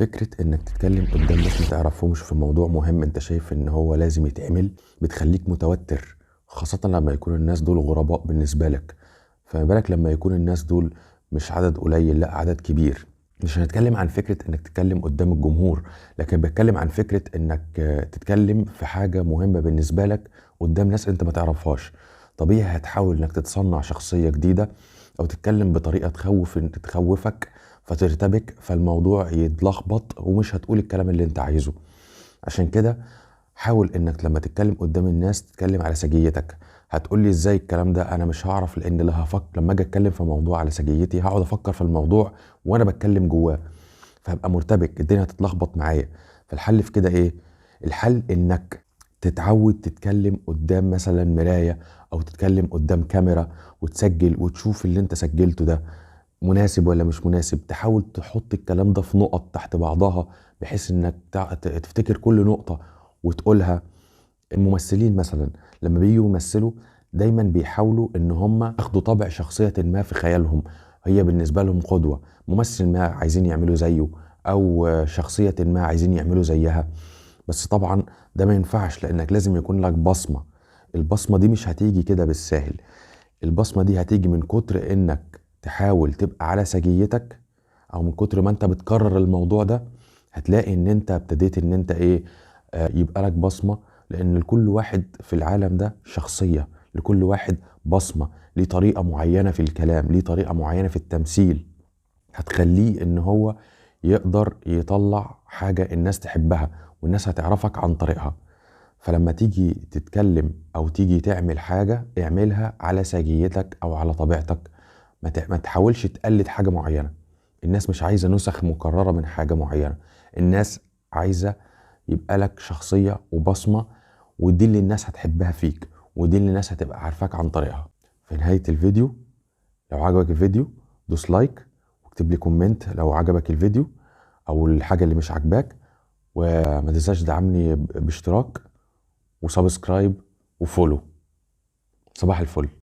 فكرة انك تتكلم قدام ناس ما تعرفهمش في موضوع مهم انت شايف ان هو لازم يتعمل بتخليك متوتر، خاصة لما يكون الناس دول غرباء بالنسبة لك. فما بالك لما يكون الناس دول مش عدد قليل، لا عدد كبير. مش هنتكلم عن فكرة انك تتكلم قدام الجمهور، لكن بتكلم عن فكرة انك تتكلم في حاجة مهمة بالنسبة لك قدام ناس انت ما تعرفهاش. طبيعي هتحاول انك تتصنع شخصية جديدة او تتكلم بطريقة تخوفك فترتبك، فالموضوع يتلخبط ومش هتقول الكلام اللي انت عايزه. عشان كده حاول انك لما تتكلم قدام الناس تتكلم على سجيتك. هتقولي ازاي الكلام ده؟ انا مش هعرف، لان لا هفكر لما اجي اتكلم في موضوع على سجيتي هقعد افكر في الموضوع وانا بتكلم جواه، فهبقى مرتبك، الدنيا هتتلخبط معايا. فالحل في كده ايه؟ الحل انك تتعود تتكلم قدام مثلا مراية، او تتكلم قدام كاميرا وتسجل وتشوف اللي انت سجلته ده مناسب ولا مش مناسب. تحاول تحط الكلام ده في نقط تحت بعضها، بحيث انك تفتكر كل نقطة وتقولها. الممثلين مثلا لما بييجوا يمثلوا دايما بيحاولوا ان هم ياخدوا طابع شخصية ما في خيالهم، هي بالنسبة لهم قدوة. ممثل ما عايزين يعملوا زيه، او شخصية ما عايزين يعملوا زيها. بس طبعا ده ما ينفعش، لانك لازم يكون لك بصمة. البصمة دي مش هتيجي كده بالساهل. البصمة دي هتيجي من كتر انك تحاول تبقى على سجيتك، او من كتر ما انت بتكرر الموضوع ده. هتلاقي ان انت ابتديت ان انت ايه، يبقى لك بصمة. لان لكل واحد في العالم ده شخصية، لكل واحد بصمة، ليه طريقة معينة في الكلام، ليه طريقة معينة في التمثيل، هتخليه ان هو يقدر يطلع حاجة الناس تحبها والناس هتعرفك عن طريقها. فلما تيجي تتكلم او تيجي تعمل حاجة اعملها على سجيتك او على طبيعتك. ما تحاولش تقلد حاجة معينة. الناس مش عايزة نسخ مكررة من حاجة معينة. الناس عايزة يبقى لك شخصية وبصمة، ودي اللي الناس هتحبها فيك، ودي اللي الناس هتبقى عارفاك عن طريقها. في نهاية الفيديو، لو عجبك الفيديو دوس لايك واكتب لي كومنت لو عجبك الفيديو او الحاجة اللي مش عجباك. وما تنساش دعمني باشتراك وسبسكرايب وفولو. صباح الفل.